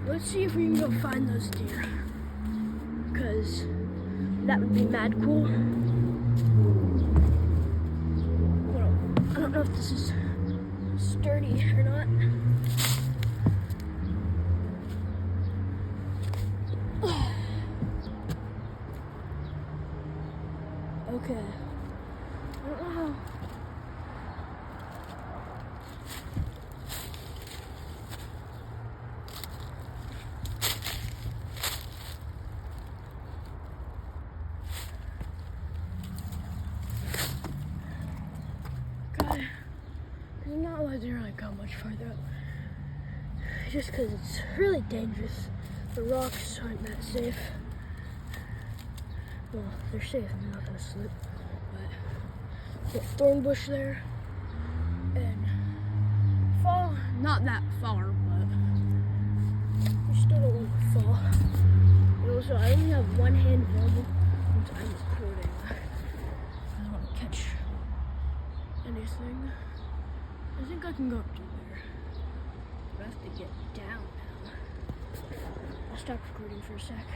Let's see if we can go find those deer. Because that would be mad cool. I don't know if this is sturdy or not. Okay. I don't know how. God, I'm not allowed to really go much farther up. Just because it's really dangerous. The rocks aren't that safe. Well, they're safe, I'm not gonna slip. But there's a thorn bush there. And fall, not that far, but we still don't want to fall. And also, I only have one hand available since I'm recording. I don't want to catch anything. I think I can go up to there. But I have to get down now. I'll stop recording for a sec.